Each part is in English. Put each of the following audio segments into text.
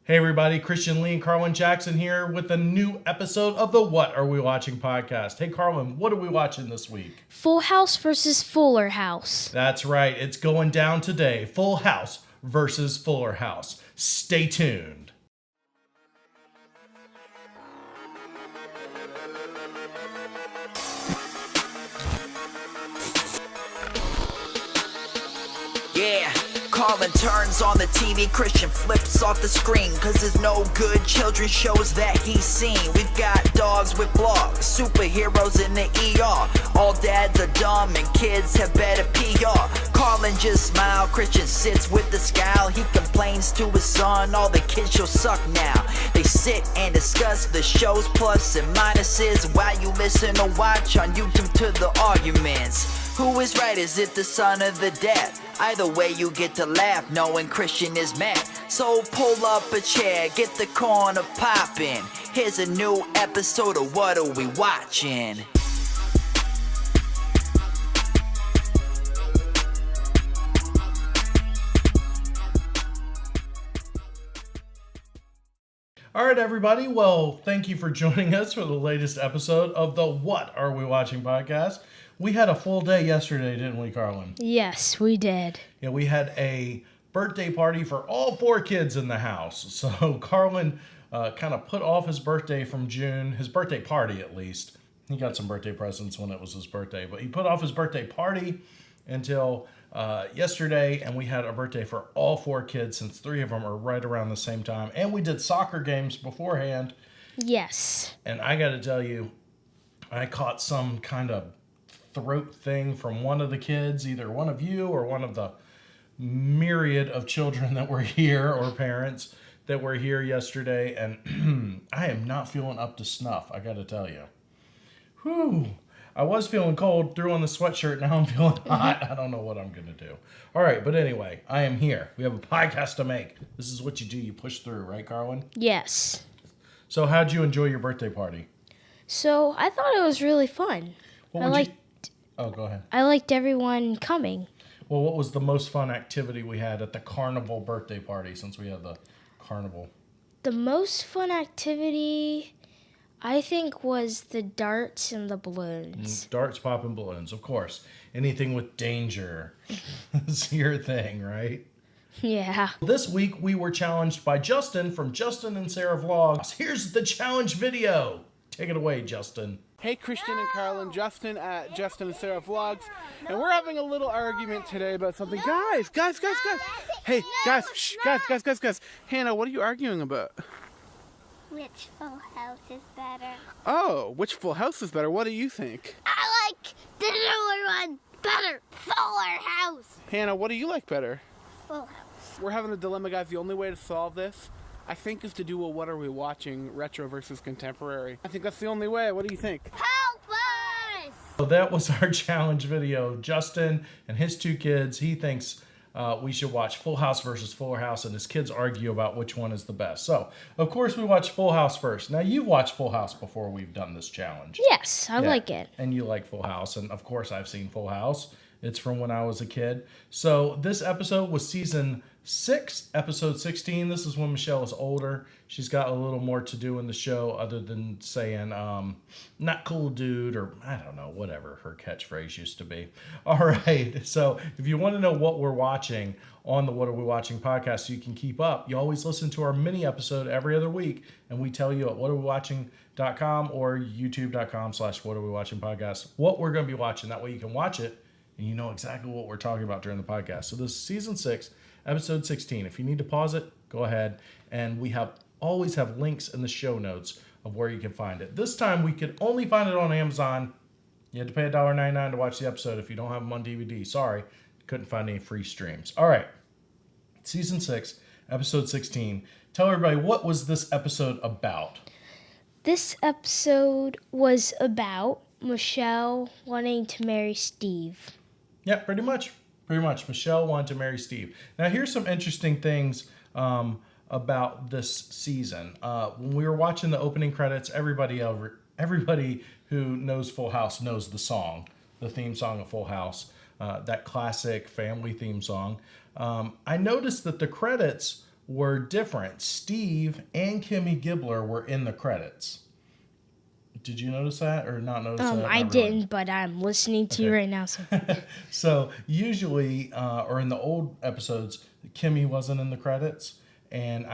Hey everybody, Lee and Carlin Jaxon here with a new episode of the What Are We Watching podcast. Hey Carlin, what are we watching this week? Full House versus FullerHouse. That's right, it's going down today. Full House versus FullerHouse. Stay tuned. Yeah, Carlin turns on the TV, Christian flips off the screen, cause there's no good children's shows that he's seen. We've got dogs with blogs, superheroes in the ER. All dads are dumb and kids have better PR. Carlin just smile, Christian sits with the scowl. He complains to his son, all the kids shows suck now. They sit and discuss the show's plus and minuses while you listen or watch on YouTube to the arguments. Who is right? Is it the son or the dad? Either way you get to laugh knowing Christian is mad. So pull up a chair, get the corner poppin'. Here's a new episode of What Are We Watching? All right, everybody. Well, thank you for joining us for the latest episode of the What Are We Watching podcast. We had a full day yesterday, didn't we, Carlin? Yes, we did. Yeah, we had a birthday party for all 4 kids in the house. So Carlin kind of put off his birthday from June, his birthday party at least. He got some birthday presents when it was his birthday, but he put off his birthday party until yesterday, and we had a birthday for all 4 kids since 3 of them are right around the same time. And we did soccer games beforehand. Yes. And I got to tell you, I caught some kind of throat thing from one of the kids, either one of you or one of the myriad of children that were here or parents that were here yesterday, and I am not feeling up to snuff, I gotta tell you. Whew. I was feeling cold, threw on the sweatshirt, now I'm feeling hot. I don't know what I'm gonna do. All right, but anyway, I am here. We have a podcast to make. This is what you do, you push through, right, Carlin? Yes. So how'd you enjoy your birthday party? So I thought it was really fun. Oh, go ahead. I liked everyone coming. Well, what was the most fun activity we had at the carnival birthday party since we had the carnival? The most fun activity, I think, was the darts and the balloons. Darts, popping balloons, of course. Anything with danger is your thing, right? Yeah. This week, we were challenged by Justin from Justin and Sarah Vlogs. Here's the challenge video. Take it away, Justin. Hey, Christian and Carlin, Justin at Justin and Sarah Vlogs, and we're having a little argument today about something. Guys! Hey, guys, shh, guys. Hannah, what are you arguing about? Which Full House is better? Oh, which Full House is better? What do you think? I like the newer one better. Fuller House. Hannah, what do you like better? Full House. We're having a dilemma, guys. The only way to solve this, I think, is to do a What Are We Watching, retro versus contemporary. I think that's the only way. What do you think? Help us! So that was our challenge video. Justin and his 2 kids, he thinks we should watch Full House versus Fuller House, and his kids argue about which one is the best. So, of course, we watched Full House first. Now, you've watched Full House before we've done this challenge. Yes, I like it. And you like Full House, and of course, I've seen Full House. It's from when I was a kid. So this episode was season 6, episode 16. This is when Michelle is older. She's got a little more to do in the show other than saying, not cool dude, or I don't know, whatever her catchphrase used to be. All right. So if you want to know what we're watching on the What Are We Watching podcast so you can keep up, you always listen to our mini episode every other week, and we tell you at whatarewewatching.com or youtube.com/whatarewewatchingpodcast what we're going to be watching. That way you can watch it and you know exactly what we're talking about during the podcast. So this is season 6, episode 16. If you need to pause it, go ahead. And we always have links in the show notes of where you can find it. This time we could only find it on Amazon. You had to pay $1.99 to watch the episode if you don't have them on DVD. Sorry, couldn't find any free streams. All right, season 6, episode 16. Tell everybody, what was this episode about? This episode was about Michelle wanting to marry Steve. Yeah, pretty much. Michelle wanted to marry Steve. Now, here's some interesting things about this season. When we were watching the opening credits, everybody who knows Full House knows the song, the theme song of Full House, that classic family theme song. I noticed that the credits were different. Steve and Kimmy Gibbler were in the credits. Did you notice that or not notice that? I didn't, but I'm listening to you right now. So, So usually, or in the old episodes, Kimmy wasn't in the credits, and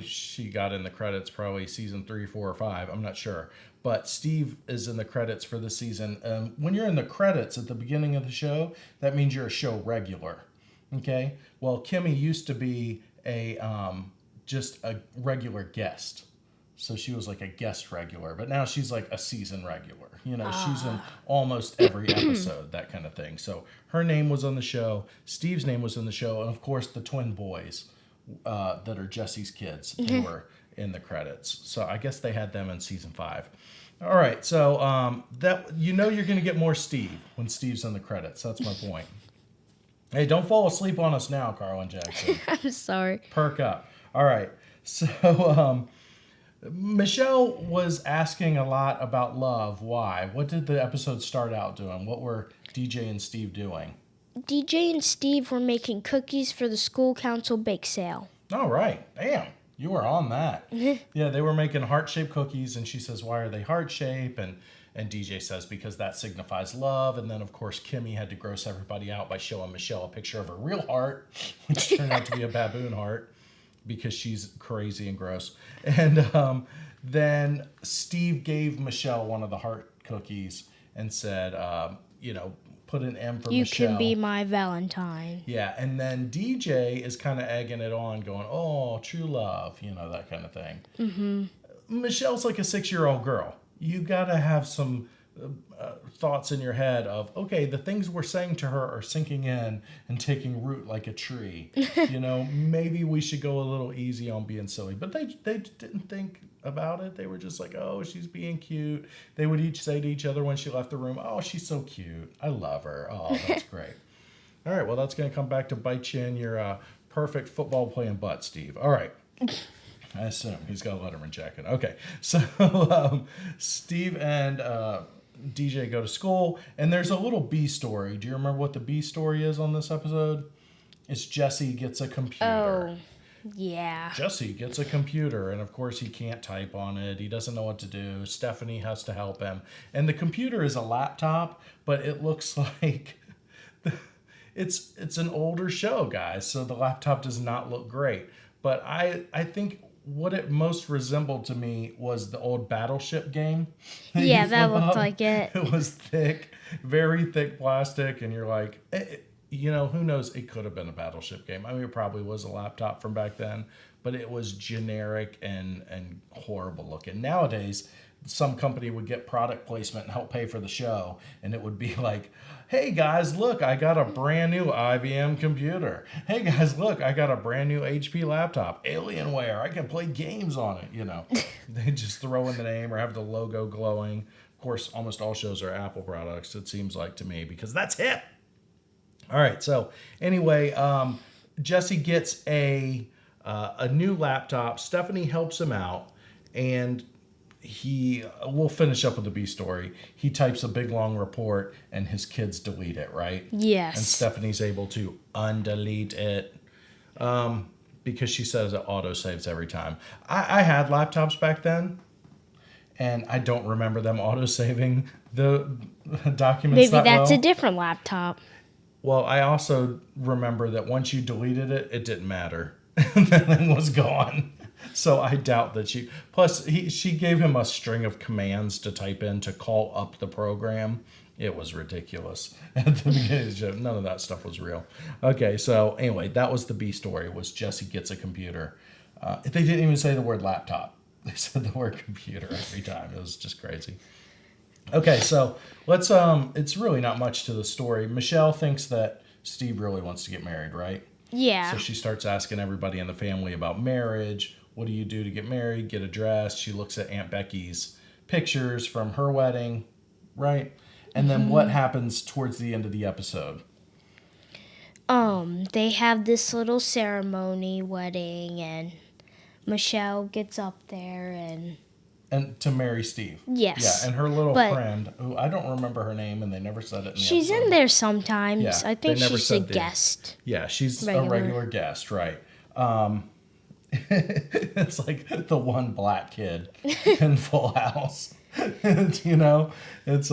she got in the credits probably season 3, 4, or 5. I'm not sure, but Steve is in the credits for the season. When you're in the credits at the beginning of the show, that means you're a show regular. Okay. Well, Kimmy used to be just a regular guest. So she was like a guest regular, but now she's like a season regular. She's in almost every episode, that kind of thing. So her name was on the show. Steve's name was in the show. And of course, the twin boys that are Jesse's kids, they were in the credits. So I guess they had them in season 5. All right. So you're going to get more Steve when Steve's in the credits. That's my point. Hey, don't fall asleep on us now, Carlin Jaxon. I'm sorry. Perk up. All right. So, Michelle was asking a lot about love. Why? What did the episode start out doing? What were DJ and Steve doing? DJ and Steve were making cookies for the school council bake sale. All right. Damn. You were on that. Yeah, they were making heart-shaped cookies, and she says, why are they heart-shaped? And DJ says, because that signifies love. And then, of course, Kimmy had to gross everybody out by showing Michelle a picture of her real heart, which turned out to be a baboon heart, because she's crazy and gross. And then Steve gave Michelle one of the heart cookies and said, put an M for Michelle. You can be my Valentine. Yeah, and then DJ is kind of egging it on, going, oh, true love, that kind of thing. Mm-hmm. Michelle's like a 6-year-old girl. You got to have some thoughts in your head of, okay, the things we're saying to her are sinking in and taking root like a tree. Maybe we should go a little easy on being silly. But they didn't think about it. They were just like, oh, she's being cute. They would each say to each other when she left the room, oh, she's so cute. I love her. Oh, that's great. All right, well, that's going to come back to bite you in your perfect football playing butt, Steve. All right. I assume he's got a Letterman jacket. Okay, so Steve and DJ go to school, and there's a little B story. Do you remember what the B story is on this episode? It's Jesse gets a computer. Oh, yeah. Jesse gets a computer, and of course he can't type on it. He doesn't know what to do. Stephanie has to help him. And the computer is a laptop, but it looks like it's an older show, guys, so the laptop does not look great. But I think what it most resembled to me was the old Battleship game. Yeah, that looked like it. It was thick, very thick plastic, and you're like, who knows? It could have been a Battleship game. I mean, it probably was a laptop from back then, but it was generic and horrible looking. Nowadays, some company would get product placement and help pay for the show, and it would be like, hey guys, look, I got a brand new IBM computer. Hey guys, look, I got a brand new HP laptop. Alienware, I can play games on it, They just throw in the name or have the logo glowing. Of course, almost all shows are Apple products, it seems like to me, because that's hip. All right, so anyway, Jesse gets a new laptop. Stephanie helps him out, and we'll finish up with the B story. He types a big long report and his kids delete it, right? Yes. And Stephanie's able to undelete it because she says it auto saves every time. I had laptops back then, and I don't remember them auto saving the documents. Maybe that's a different laptop. Well, I also remember that once you deleted it, it didn't matter. And the thing was gone. So I doubt that she... Plus, she gave him a string of commands to type in to call up the program. It was ridiculous. At the beginning of the show, none of that stuff was real. Okay, so anyway, that was the B story, was Jesse gets a computer. They didn't even say the word laptop. They said the word computer every time. It was just crazy. Okay, so let's... It's really not much to the story. Michelle thinks that Steve really wants to get married, right? Yeah. So she starts asking everybody in the family about marriage. What do you do to get married? Get a dress. She looks at Aunt Becky's pictures from her wedding, right? And then what happens towards the end of the episode? They have this little ceremony wedding, and Michelle gets up there and to marry Steve. Yes. Yeah, and her little friend, who I don't remember her name, and they never said it in the she's episode. in there sometimes. Yeah, I think they never she's said a guest. Yeah, she's a regular guest, right? it's like the one black kid in Full House. You know, it's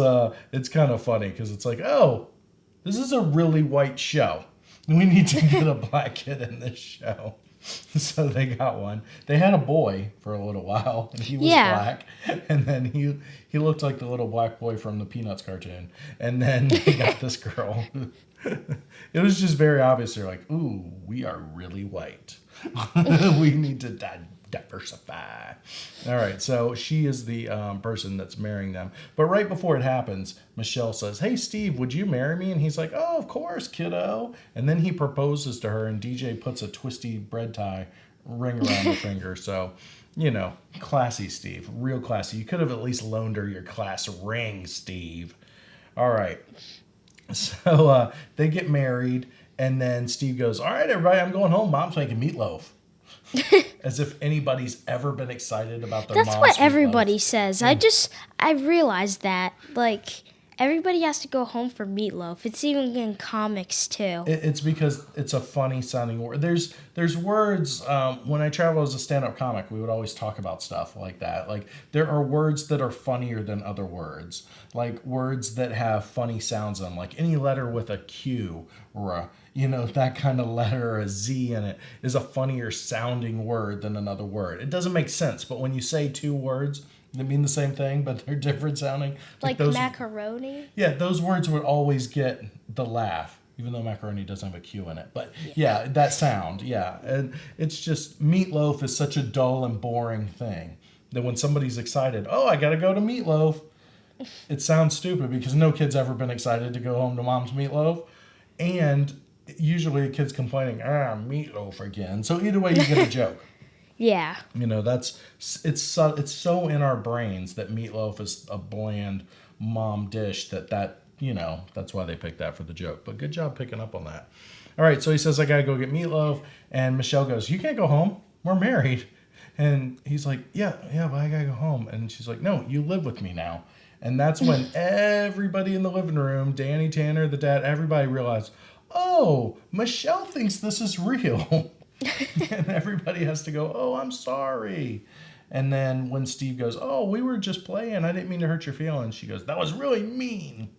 kind of funny because it's like, oh, this is a really white show. We need to get a black kid in this show. So they got one. They had a boy for a little while, and he was black. And then he looked like the little black boy from the Peanuts cartoon. And then they got this girl. It was just very obvious. They're like, ooh, we are really white. We need to diversify. All right, so she is the person that's marrying them. But right before it happens, Michelle says, hey, Steve, would you marry me? And he's like, oh, of course, kiddo. And then he proposes to her, and DJ puts a twisty bread tie ring around her finger. So, you know, classy Steve, real classy. You could have at least loaned her your class ring, Steve. All right. So they get married, and then Steve goes, all right, everybody, I'm going home. Mom's making meatloaf. As if anybody's ever been excited about their mom's That's what everybody meatloaf. says. I realized that. Like, everybody has to go home for meatloaf. It's even in comics, too. It's because it's a funny sounding word. There's words, when I travel as a stand-up comic, we would always talk about stuff like that. Like, there are words that are funnier than other words. Like, words that have funny sounds in them. Like, any letter with a Q or a, you know, that kind of letter or a Z in it is a funnier sounding word than another word. It doesn't make sense, but when you say two words that mean the same thing, but they're different sounding. Like those, macaroni? Yeah, those words would always get the laugh, even though macaroni doesn't have a Q in it. But yeah, that sound, yeah. And it's just, meatloaf is such a dull and boring thing that when somebody's excited, oh, I got to go to meatloaf, it sounds stupid because no kid's ever been excited to go home to mom's meatloaf. And usually the kid's complaining, meatloaf again. So either way, you get a joke. Yeah. You know, it's so in our brains that meatloaf is a bland mom dish that you know, that's why they picked that for the joke. But good job picking up on that. All right, so he says, I got to go get meatloaf. And Michelle goes, you can't go home. We're married. And he's like, yeah, but I got to go home. And she's like, no, you live with me now. And that's when everybody in the living room, Danny, Tanner, the dad, everybody realized, oh, Michelle thinks this is real. And everybody has to go, oh, I'm sorry. And then when Steve goes, oh, we were just playing. I didn't mean to hurt your feelings. She goes, that was really mean.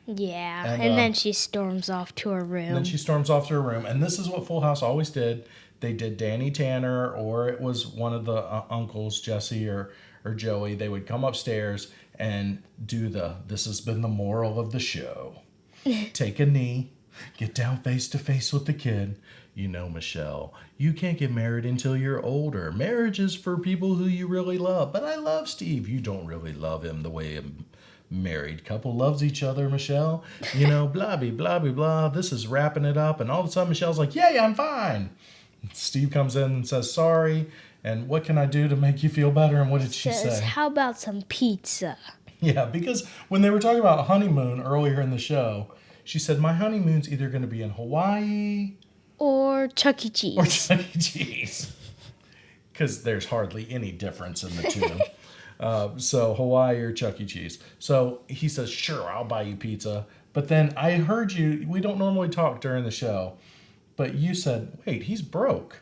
Yeah. And then she storms off to her room. And this is what Full House always did. They did Danny Tanner, or it was one of the uncles, Jesse or Joey. They would come upstairs and do this has been the moral of the show. Take a knee, get down face to face with the kid. You know, Michelle, you can't get married until you're older. Marriage is for people who you really love. But I love Steve. You don't really love him the way a married couple loves each other, Michelle. You know, blah, blah, blah, blah, blah. This is wrapping it up. And all of a sudden, Michelle's like, yeah, I'm fine. Steve comes in and says, sorry. And what can I do to make you feel better? And what did she say? How about some pizza? Yeah, because when they were talking about honeymoon earlier in the show, she said, my honeymoon's either going to be in Hawaii or Chuck E. Cheese. Because there's hardly any difference in the two. So Hawaii or Chuck E. Cheese. So he says, sure, I'll buy you pizza. But then I heard you, we don't normally talk during the show, but you said, wait, he's broke.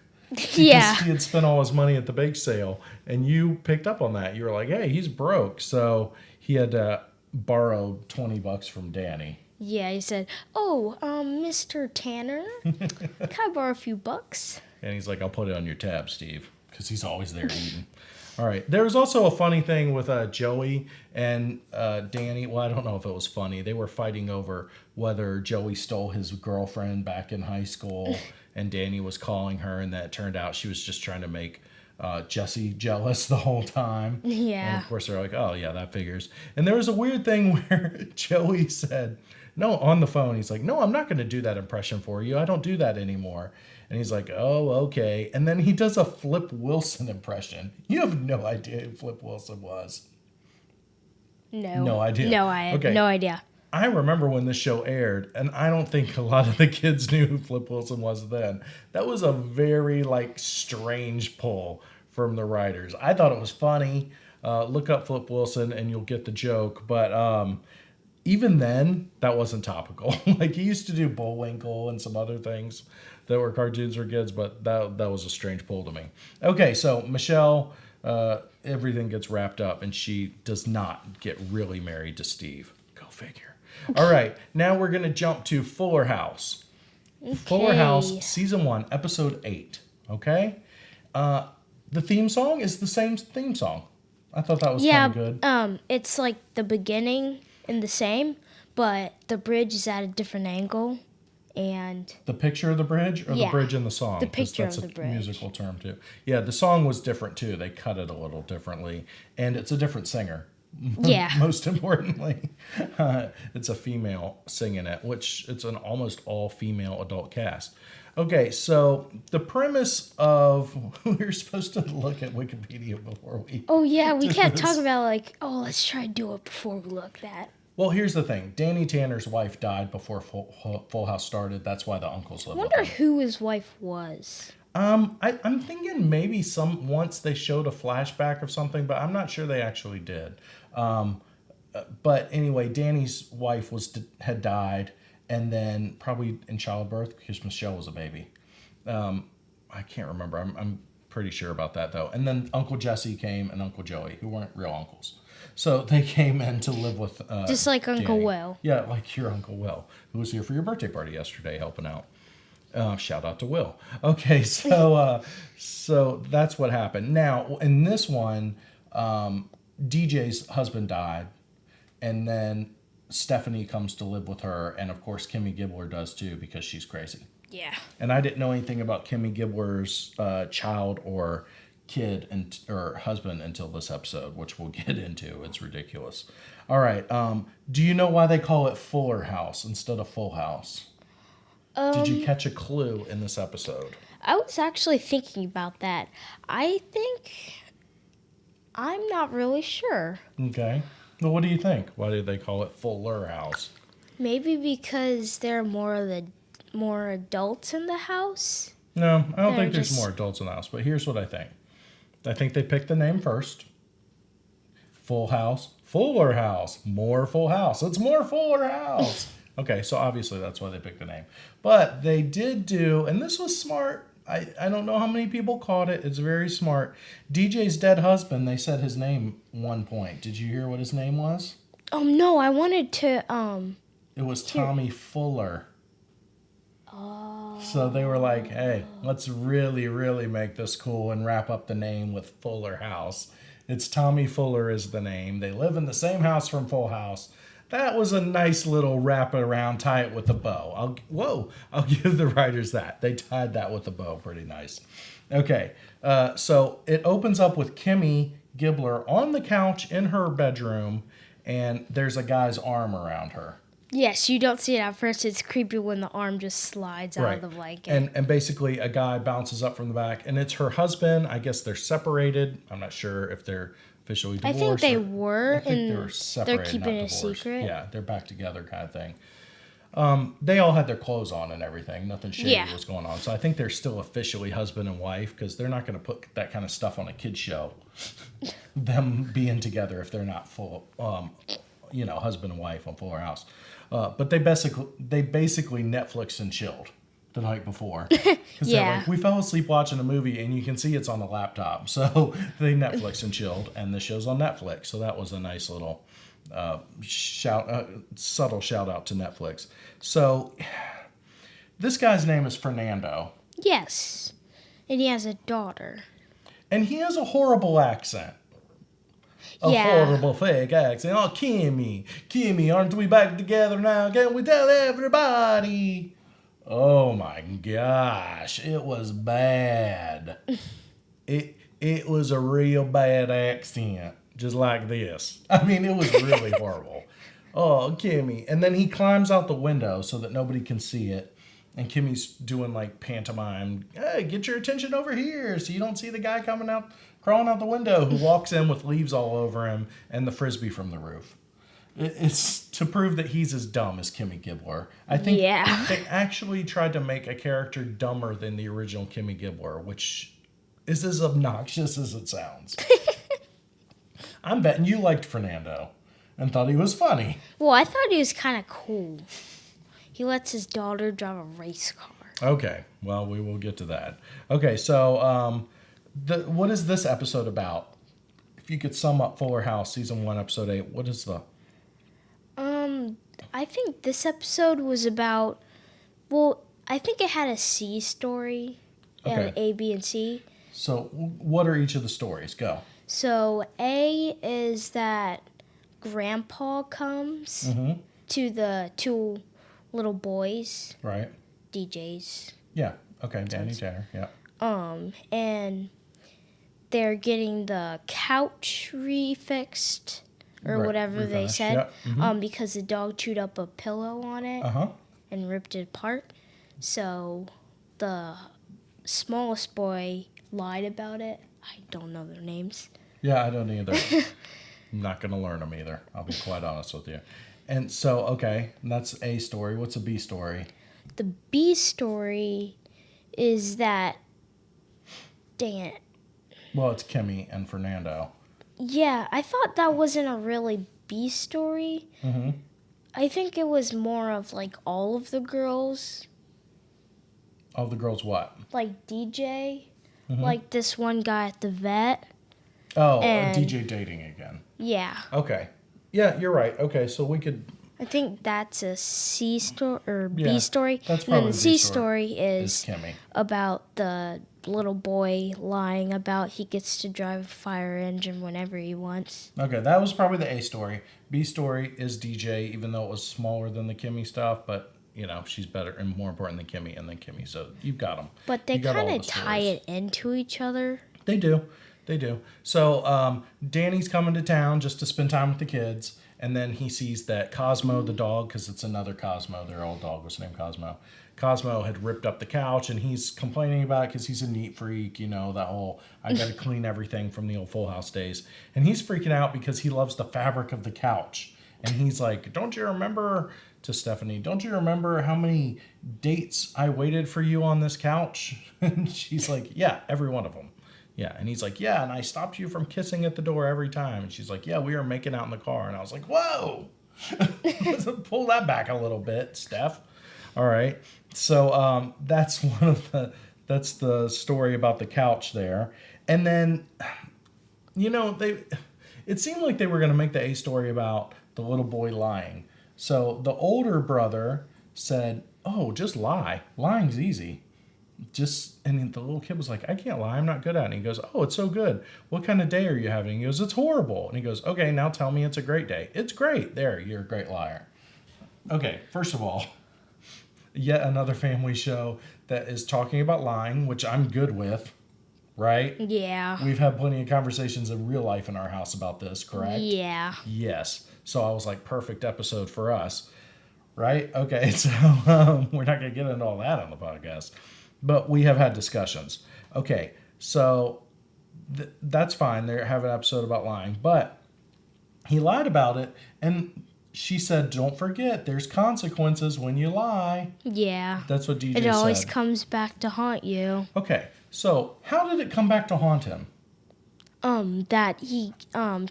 Yeah. He had spent all his money at the bake sale, and you picked up on that. You were like, hey, he's broke. So he had to borrow $20 from Danny. Yeah, he said, oh, Mr. Tanner, can I borrow a few bucks? And he's like, I'll put it on your tab, Steve, because he's always there eating. All right. There was also a funny thing with Joey and Danny. Well, I don't know if it was funny. They were fighting over whether Joey stole his girlfriend back in high school, and Danny was calling her, and that turned out she was just trying to make Jesse jealous the whole time. Yeah. And of course, they're like, oh, yeah, that figures. And there was a weird thing where Joey said, no, on the phone, he's like, no, I'm not going to do that impression for you. I don't do that anymore. And he's like, oh, okay. And then he does a Flip Wilson impression. You have no idea who Flip Wilson was. No. No idea. No, I had no idea. I remember when this show aired, and I don't think a lot of the kids knew who Flip Wilson was then. That was a very, strange pull from the writers. I thought it was funny. Look up Flip Wilson, and you'll get the joke. But even then, that wasn't topical. He used to do Bullwinkle and some other things that were cartoons for kids, but that was a strange pull to me. Okay, so Michelle, everything gets wrapped up, and she does not get really married to Steve. Go figure. All right, now we're going to jump to Fuller House. Okay. Fuller House, Season 1, Episode 8. Okay? The theme song is the same theme song. I thought that was kind of good. It's like the beginning and the same, but the bridge is at a different angle, and The picture of the bridge or the bridge in the song? the 'Cause picture that's of the a bridge. musical term too. Yeah, the song was different too. They cut it a little differently, and it's a different singer. Yeah. Most importantly, it's a female singing it, which it's an almost all female adult cast. Okay, so the premise of we were supposed to look at Wikipedia before we. oh yeah, we kept this. talking about like, oh, let's try to do it before we look that. Well, here's the thing: Danny Tanner's wife died before Full House started. That's why the uncles live I with wonder him. who his wife was. I'm thinking maybe once they showed a flashback of something, but I'm not sure they actually did. But anyway, Danny's wife had died, and then probably in childbirth because Michelle was a baby. I can't remember. I'm pretty sure about that though. And then Uncle Jesse came and Uncle Joey, who weren't real uncles. So they came in to live with Just like Uncle Danny. Will. Yeah, like your Uncle Will, who was here for your birthday party yesterday helping out. Shout out to Will. Okay, so so that's what happened. Now, in this one, DJ's husband died, and then Stephanie comes to live with her, and of course Kimmy Gibbler does too because she's crazy. Yeah. And I didn't know anything about Kimmy Gibbler's child or kid or husband until this episode, which we'll get into. It's ridiculous. All right. Do you know why they call it Fuller House instead of Full House? Did you catch a clue in this episode? I was actually thinking about that. I'm not really sure. Okay. Well, what do you think? Why did they call it Fuller House? Maybe because there are more adults in the house. No, I don't They're think there's just- more adults in the house, but here's what I think. I think they picked the name first. Full House, Fuller House, more Full House. It's more Fuller House. Okay, so obviously that's why they picked the name. But they did do, and this was smart. I don't know how many people caught it. It's very smart. DJ's dead husband, they said his name one point. Did you hear what his name was? No, I wanted to It was Tommy Fuller. So they were like, hey, let's really, really make this cool and wrap up the name with Fuller House. It's Tommy Fuller is the name. They live in the same house from Full House. That was a nice little wrap it around, tie it with a bow. I'll give the writers that. They tied that with a bow pretty nice. Okay, so it opens up with Kimmy Gibbler on the couch in her bedroom, and there's a guy's arm around her. Yes, you don't see it at first. It's creepy when the arm just slides out of the blanket. And basically a guy bounces up from the back, and it's her husband. I guess they're separated. I'm not sure if they're officially I divorced. think they were, I think they and were separated, they're keeping not it a divorced. secret. Yeah, they're back together kind of thing. They all had their clothes on and everything. Nothing shady was going on. So I think they're still officially husband and wife because they're not going to put that kind of stuff on a kid's show. Them being together if they're not full, husband and wife on Fuller House. But they basically Netflix and chilled the night before. Because they're like, we fell asleep watching a movie and you can see it's on the laptop. So they Netflix and chilled, and the show's on Netflix. So that was a nice little subtle shout out to Netflix. So this guy's name is Fernando. Yes, and he has a daughter. And he has a horrible accent. A Yeah. horrible fake accent. Oh, Kimmy, aren't we back together now? Can we tell everybody? Oh my gosh, it was bad. It was a real bad accent, just like this. I mean, it was really horrible. Oh, Kimmy. And then he climbs out the window so that nobody can see it. And Kimmy's doing like pantomime. Hey, get your attention over here so you don't see the guy crawling out the window who walks in with leaves all over him and the frisbee from the roof. It's to prove that he's as dumb as Kimmy Gibbler. I think they actually tried to make a character dumber than the original Kimmy Gibbler, which is as obnoxious as it sounds. I'm betting you liked Fernando and thought he was funny. Well, I thought he was kind of cool. He lets his daughter drive a race car. Okay, well, we will get to that. Okay, so what is this episode about? If you could sum up Fuller House season 1, episode 8, what is the? I think this episode was about. Well, I think it had a C story. Okay. And A, B, and C. So, what are each of the stories? Go. So A is that Grandpa comes to the 2 little boys, Right. DJs. Yeah. Okay. Danny Tanner. Yeah. And they're getting the couch refixed or Right, whatever they refinished, said, yeah, because the dog chewed up a pillow on it and ripped it apart. So the smallest boy lied about it. I don't know their names. Yeah, I don't either. I'm not going to learn them either. I'll be quite honest with you. And so, okay, that's A story. What's a B story? The B story is that, dang it. Well, it's Kimmy and Fernando. Yeah, I thought that wasn't a really B story. I think it was more of like all of the girls. All the girls what? Like DJ. Like this one guy at the vet. Oh, And- DJ dating again. Yeah. Okay. Yeah, you're right. Okay, so we could... I think that's a C story or Yeah, B story. that's And then probably the B C story. story Is is Kimmy. about the little boy lying about he gets to drive a fire engine whenever he wants. Okay, that was probably the A story. B story is DJ, even though it was smaller than the Kimmy stuff, but, you know, she's better and more important than Kimmy and then Kimmy, so you've got them. But they kind of tie it into each other. They do. They do. So Danny's coming to town just to spend time with the kids, and then he sees that Cosmo, the dog, because it's another Cosmo, their old dog was named Cosmo. Cosmo had ripped up the couch, and he's complaining about it because he's a neat freak, you know, that whole, I got to clean everything from the old Full House days. And he's freaking out because he loves the fabric of the couch. And he's like, don't you remember, to Stephanie, don't you remember how many dates I waited for you on this couch? And she's like, yeah, every one of them. Yeah, and he's like, yeah, and I stopped you from kissing at the door every time. And she's like, yeah, we were making out in the car. And I was like, whoa, pull that back a little bit, Steph. All right, so that's that's the story about the couch there. And then, you know, it seemed like they were going to make the A story about the little boy lying. So the older brother said, oh, just lie. Lying's easy. And the little kid was like, I can't lie, I'm not good at it. And he goes, oh, it's so good. What kind of day are you having? He goes, it's horrible. And he goes, okay, now tell me it's a great day. It's great. There, you're a great liar. Okay, first of all, yet another family show that is talking about lying, which I'm good with, right? Yeah. We've had plenty of conversations in real life in our house about this, correct? Yeah. Yes. So I was like, perfect episode for us, right? Okay, so we're not going to get into all that on the podcast. But we have had discussions. Okay, so that's fine. They have an episode about lying. But he lied about it, and she said, don't forget, there's consequences when you lie. Yeah. That's what DJ said. It always comes back to haunt you. Okay, so how did it come back to haunt him? That he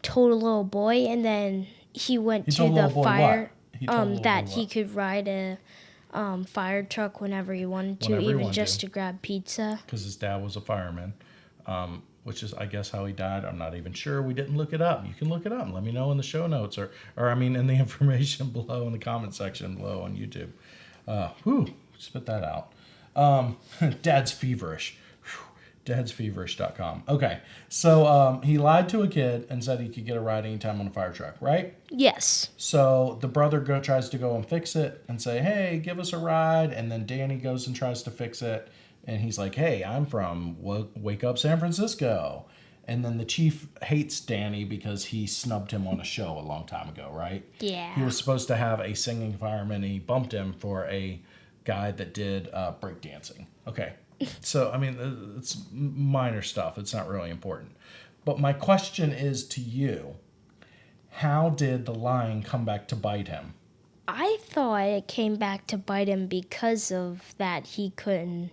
told a little boy, and then he went He to told the little boy fire. what? He told little That boy he what? could ride a fire truck whenever he wanted to, Whenever he even wanted just to. to grab pizza. Because his dad was a fireman, which is, I guess, how he died. I'm not even sure. We didn't look it up. You can look it up and let me know in the show notes or I mean, in the information below in the comment section below on YouTube. Spit that out. Dad's feverish. Dadsfeverish.com. Okay, so he lied to a kid and said he could get a ride anytime on a fire truck, right? Yes. So the brother tries to go and fix it and say, hey, give us a ride. And then Danny goes and tries to fix it. And he's like, hey, I'm from Wake Up San Francisco. And then the chief hates Danny because he snubbed him on a show a long time ago, right? Yeah. He was supposed to have a singing fireman, and he bumped him for a guy that did breakdancing. Okay. So, I mean, it's minor stuff. It's not really important. But my question is to you, how did the lying come back to bite him? I thought it came back to bite him because of that he couldn't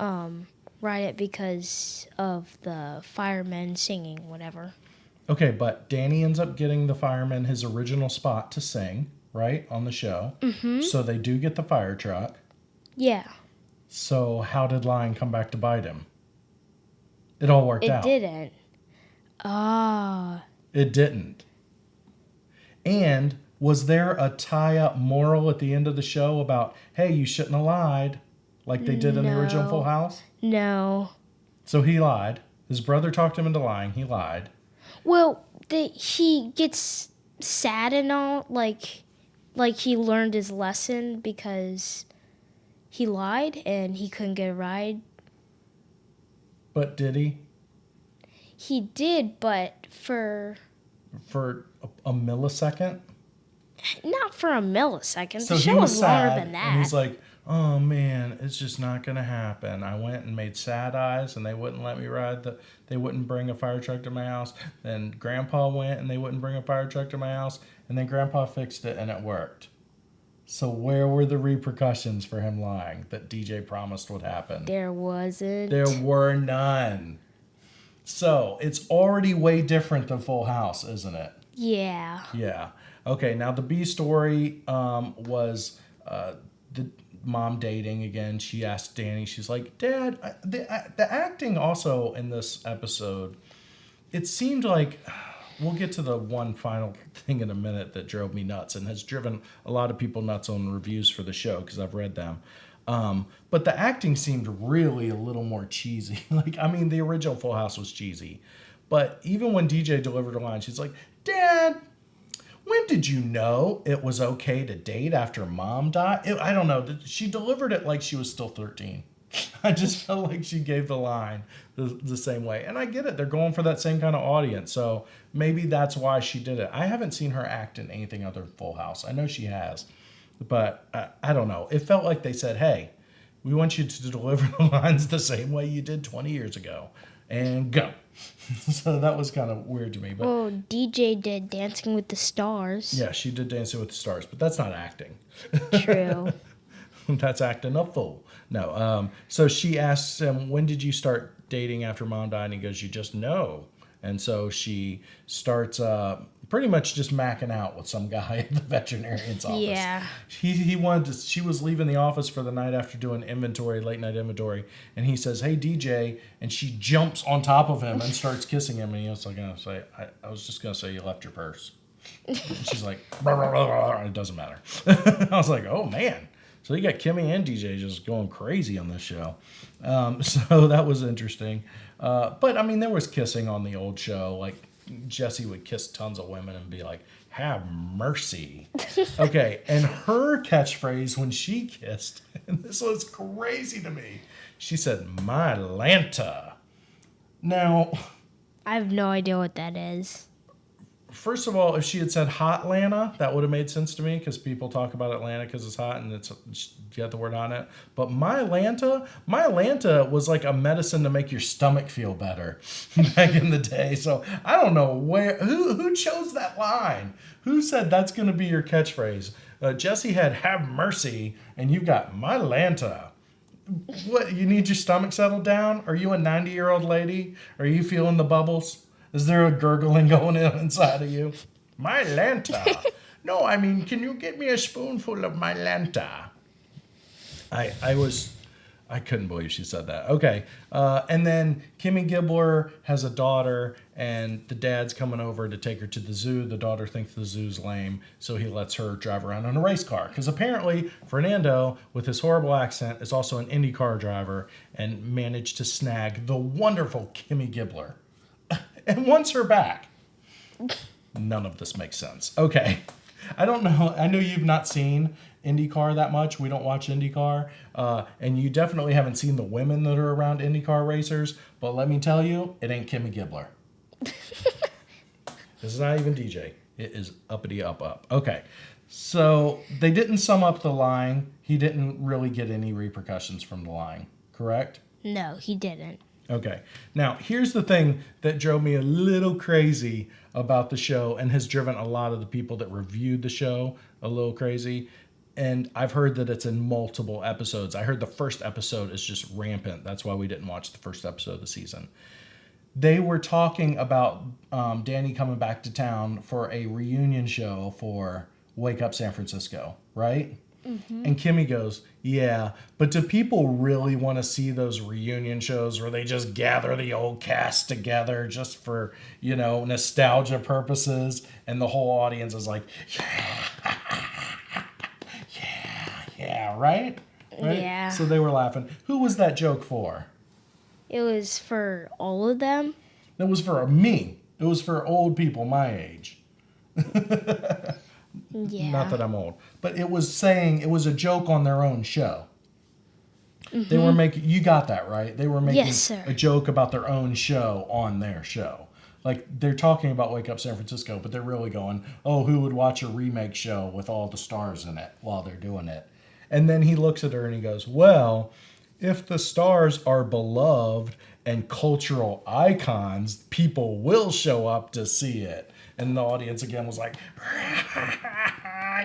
ride it because of the firemen singing, whatever. Okay, but Danny ends up getting the fireman his original spot to sing, right, on the show. Mm-hmm. So they do get the fire truck. Yeah. So how did lying come back to bite him? It all worked out. It didn't. Ah. It didn't. And was there a tie-up moral at the end of the show about, hey, you shouldn't have lied, like they did in the original Full House? No. So he lied. His brother talked him into lying. He lied. Well, he gets sad and all, like he learned his lesson because he lied and he couldn't get a ride. But did he? He did, but for a millisecond? not for a millisecond. So the he show was was longer sad, than that. and he's like, oh man, it's just not gonna happen. I went and made sad eyes, and they wouldn't let me they wouldn't bring a fire truck to my house. Then Grandpa went, and they wouldn't bring a fire truck to my house, and then Grandpa fixed it, and it worked. So where were the repercussions for him lying that DJ promised would happen? There wasn't. There were none. So it's already way different than Full House, isn't it? Yeah. Yeah. Okay, now the B story was the mom dating again. She asked Danny, she's like, Dad, the acting also in this episode, it seemed like, we'll get to the one final thing in a minute that drove me nuts and has driven a lot of people nuts on reviews for the show because I've read them. But the acting seemed really a little more cheesy. Like, I mean, the original Full House was cheesy. But even when DJ delivered a line, she's like, Dad, when did you know it was okay to date after Mom died? I don't know. She delivered it like she was still 13. I just felt like she gave the line the same way. And I get it. They're going for that same kind of audience. So maybe that's why she did it. I haven't seen her act in anything other than Full House. I know she has. But I don't know. It felt like they said, hey, we want you to deliver the lines the same way you did 20 years ago. And go. So that was kind of weird to me. But Well, DJ did Dancing with the Stars. yeah, she did Dancing with the Stars. But that's not acting. True. That's acting a fool. No. So she asks him, when did you start dating after Mom died? And he goes, you just know. And so she starts pretty much just macking out with some guy at the veterinarian's office. Yeah. She was leaving the office for the night after doing late night inventory. And he says, hey, DJ. And she jumps on top of him and starts kissing him. And he was like, I was just going to say you left your purse. And she's like, blah, blah, blah, blah. It doesn't matter. I was like, oh, man. So you got Kimmy and DJ just going crazy on this show. So that was interesting. But, I mean, there was kissing on the old show. Like, Jesse would kiss tons of women and be like, have mercy. Okay, and her catchphrase when she kissed, and this was crazy to me, she said, my Lanta. Now, I have no idea what that is. first of all, if she had said hot Lana, that would have made sense to me because people talk about Atlanta because it's hot and you got the word on it. But my Lanta was like a medicine to make your stomach feel better back in the day. So I don't know who chose that line. Who said that's going to be your catchphrase? Jesse had have mercy, and you've got my Lanta. What, you need your stomach settled down? Are you a 90-year-old lady? Are you feeling the bubbles? Is there a gurgling going on inside of you? My Lanta. No, I mean, can you get me a spoonful of my Lanta? I couldn't believe she said that. Okay. And then Kimmy Gibbler has a daughter, and the dad's coming over to take her to the zoo. The daughter thinks the zoo's lame, so he lets her drive around in a race car. Because apparently, Fernando, with his horrible accent, is also an IndyCar driver and managed to snag the wonderful Kimmy Gibbler. And wants her back. None of this makes sense. Okay. I don't know. I know you've not seen IndyCar that much. We don't watch IndyCar. And you definitely haven't seen the women that are around IndyCar racers. But let me tell you, it ain't Kimmy Gibbler. This is not even DJ. It is uppity up. Okay. So they didn't sum up the lying. He didn't really get any repercussions from the lying. Correct? No, he didn't. Okay. Now, here's the thing that drove me a little crazy about the show and has driven a lot of the people that reviewed the show a little crazy. And I've heard that it's in multiple episodes. I heard the first episode is just rampant. That's why we didn't watch the first episode of the season. They were talking about Danny coming back to town for a reunion show for Wake Up San Francisco, right? And Kimmy goes, yeah, but do people really want to see those reunion shows where they just gather the old cast together just for, nostalgia purposes? And the whole audience is like, yeah, right? Yeah. So they were laughing. Who was that joke for? It was for all of them. It was for me. It was for old people my age. Yeah. Not that I'm old. But it was a joke on their own show. They were making, you got that, right? They were making Yes, sir. a joke about their own show on their show. Like, they're talking about Wake Up San Francisco, but they're really going, oh, who would watch a remake show with all the stars in it while they're doing it? And then he looks at her and he goes, well, if the stars are beloved and cultural icons, people will show up to see it. And the audience again was like,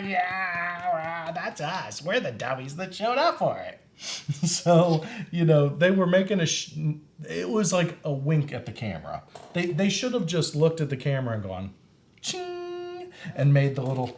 yeah, that's us. We're the dummies that showed up for it. So, they were making it was like a wink at the camera. They should have just looked at the camera and gone, ching, and made the little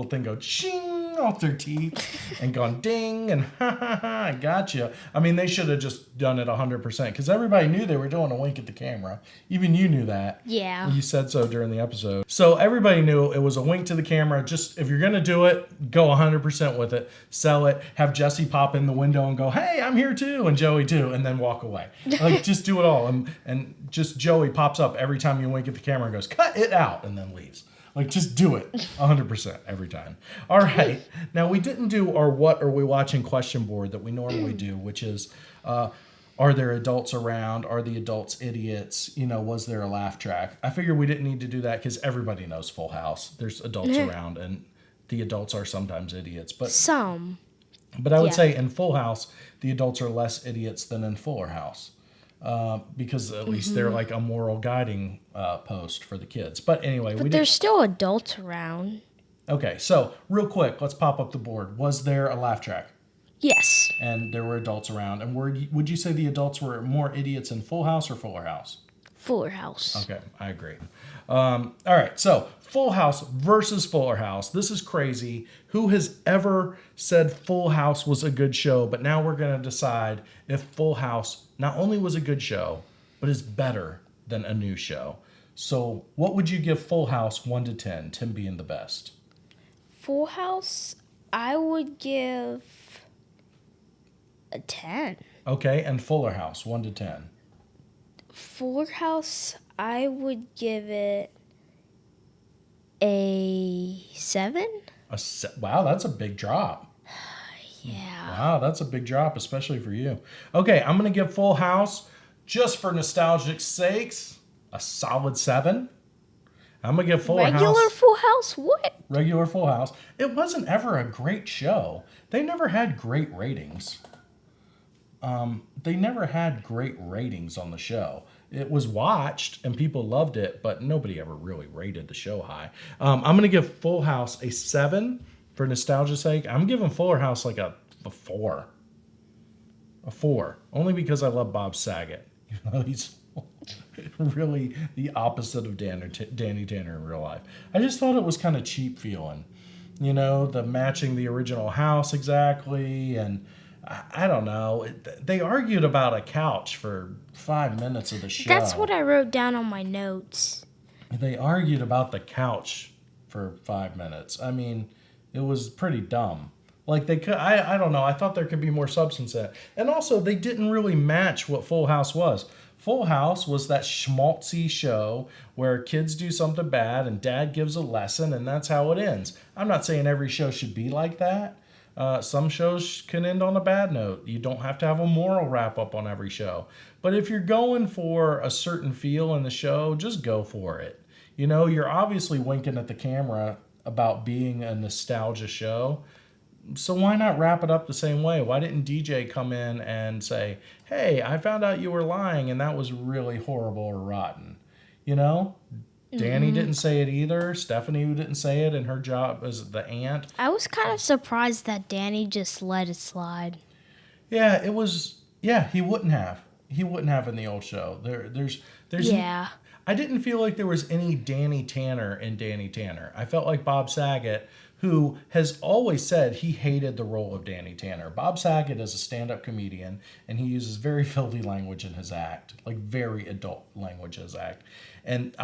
thing go ching off their teeth and gone ding and ha ha ha, I gotcha. I mean, they should have just done it 100% because everybody knew they were doing a wink at the camera. Even you knew that. Yeah. You said so during the episode. So everybody knew it was a wink to the camera. Just if you're going to do it, go 100% with it. Sell it. Have Jesse pop in the window and go, hey, I'm here too. And Joey too. And then walk away. Like, just do it all. And just Joey pops up every time you wink at the camera and goes, cut it out, and then leaves. Like, just do it 100% every time. All right. Now, we didn't do our what are we watching question board that we normally do, which is, are there adults around? Are the adults idiots? Was there a laugh track? I figured we didn't need to do that because everybody knows Full House. There's adults around, and the adults are sometimes idiots. But I would say in Full House, the adults are less idiots than in Fuller House. Because at least they're like a moral guiding post for the kids. But anyway, But there's still adults around. Okay, so real quick, let's pop up the board. Was there a laugh track? Yes. And there were adults around. And would you say the adults were more idiots in Full House or Fuller House? Fuller House. Okay, I agree. All right, so Full House versus Fuller House. This is crazy. Who has ever said Full House was a good show? But now we're going to decide if Full House not only was a good show, but is better than a new show. So what would you give Full House 1 to 10, 10 being the best? Full House, I would give a 10. Okay, and Fuller House, 1 to 10. Fuller House, I would give it a 7. Wow, that's a big drop. Yeah. Wow, that's a big drop, especially for you. Okay, I'm going to give Full House, just for nostalgic sakes, a solid 7. I'm going to give Fuller House... Regular Full House? What? Regular Full House. It wasn't ever a great show. They never had great ratings. They never had great ratings on the show. It was watched and people loved it, but nobody ever really rated the show high. I'm going to give Full House a 7 for nostalgia's sake. I'm giving Fuller House like a 4. A 4. Only because I love Bob Saget. He's really the opposite of Danny Tanner in real life. I just thought it was kind of cheap feeling. The matching the original house exactly, and I don't know. They argued about a couch for 5 minutes of the show. That's what I wrote down on my notes. They argued about the couch for 5 minutes. I mean, it was pretty dumb. Like, they could, I don't know. I thought there could be more substance in it. And also, they didn't really match what Full House was. Full House was that schmaltzy show where kids do something bad and dad gives a lesson, and that's how it ends. I'm not saying every show should be like that. Some shows can end on a bad note. You don't have to have a moral wrap up on every show. But if you're going for a certain feel in the show, just go for it. You're obviously winking at the camera about being a nostalgia show. So why not wrap it up the same way? Why didn't DJ come in and say, hey, I found out you were lying and that was really horrible or rotten? Danny didn't say it either. Stephanie didn't say it in her job as the aunt. I was kind of surprised that Danny just let it slide. Yeah, it was. Yeah, he wouldn't have. He wouldn't have in the old show. There's. Yeah. I didn't feel like there was any Danny Tanner in Danny Tanner. I felt like Bob Saget who has always said he hated the role of Danny Tanner. Bob Saget is a stand-up comedian, and he uses very filthy language in his act, like very adult language in his act. And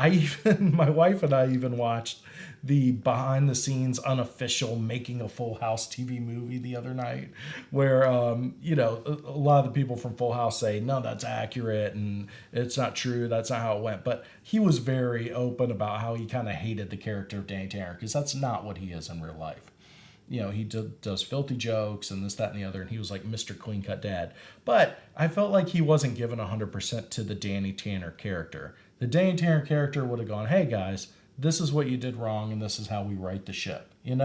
my wife and I even watched the behind-the-scenes unofficial making a Full House TV movie the other night, where a lot of the people from Full House say, no, that's accurate and it's not true, that's not how it went. But he was very open about how he kind of hated the character of Danny Tanner, because that's not what he is in real life. He does filthy jokes and this, that, and the other, and he was like Mr. Clean Cut Dad. But I felt like he wasn't given 100% to the Danny Tanner character. The Danny Tanner character would have gone, hey guys, this is what you did wrong, and this is how we right the ship, And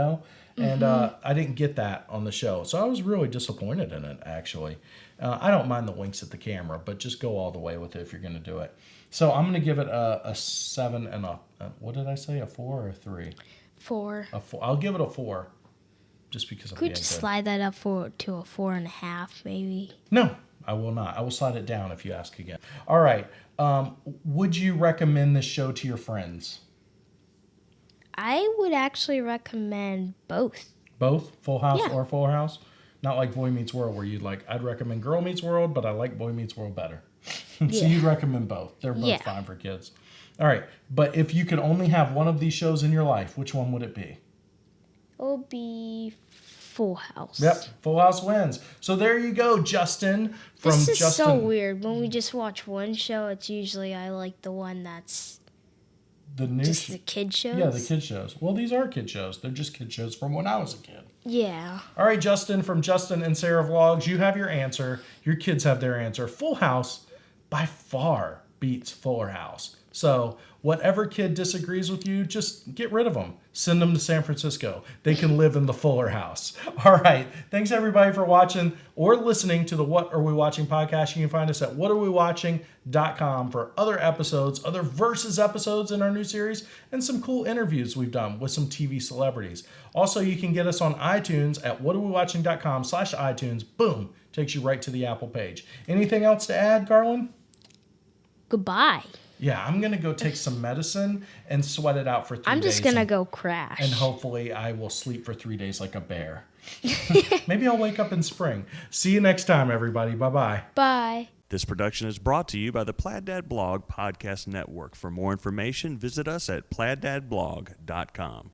I didn't get that on the show, so I was really disappointed in it, actually. I don't mind the winks at the camera, but just go all the way with it if you're going to do it. So I'm going to give it a 7 and what did I say, a 4 or a 3? 4. A 4. I'll give it a 4, just because I'm Could being you good. slide that up to a 4.5, maybe? No, I will not. I will slide it down if you ask again. All right. Would you recommend this show to your friends? I would actually recommend both. Both? Full House Yeah. or Fuller House? Not like Boy Meets World, where you'd like, I'd recommend Girl Meets World, but I like Boy Meets World better. So you'd recommend both. They're both fine for kids. All right. But if you could only have one of these shows in your life, which one would it be? It would be Full House. Yep. Full House wins. So there you go, Justin. This is so weird. When we just watch one show, it's usually I like the one that's the kid shows. Yeah, the kid shows. Well, these are kid shows. They're just kid shows from when I was a kid. Yeah. All right, Justin, from Justin and Sarah Vlogs, you have your answer. Your kids have their answer. Full House by far beats Fuller House. So whatever kid disagrees with you, just get rid of them. Send them to San Francisco. They can live in the Fuller House. All right. Thanks, everybody, for watching or listening to the What Are We Watching podcast. You can find us at whatarewewatching.com for other episodes, other versus episodes in our new series, and some cool interviews we've done with some TV celebrities. Also, you can get us on iTunes at whatarewewatching.com/iTunes. Boom. Takes you right to the Apple page. Anything else to add, Garland? Goodbye. Yeah, I'm going to go take some medicine and sweat it out for 3 days. I'm just going to go crash. And hopefully I will sleep for 3 days like a bear. Maybe I'll wake up in spring. See you next time, everybody. Bye-bye. Bye. This production is brought to you by the Plaid Dad Blog Podcast Network. For more information, visit us at plaiddadblog.com.